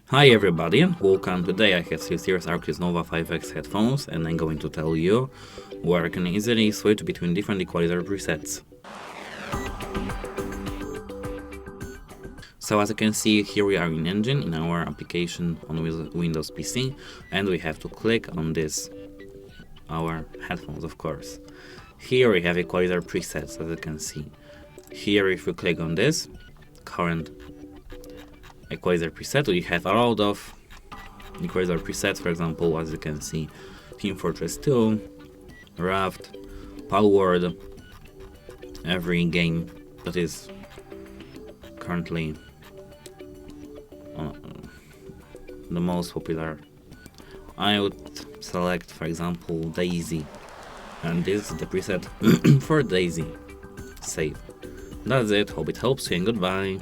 Hi everybody, welcome. Today I have SteelSeries Arctis Nova 5X headphones and I'm going to tell you where I can easily switch between different equalizer presets. So as you can see, here we are in Engine, in our application on Windows PC, and we have to click on this, our headphones of course. Here we have equalizer presets, as you can see. Here if we click on this, current equalizer preset, we have a lot of equalizer presets, for example, as you can see, Team Fortress 2, Raft, Palworld, every game that is currently the most popular. I would select, for example, Daisy, and this is the preset for Daisy. Save. That's it, hope it helps you and goodbye.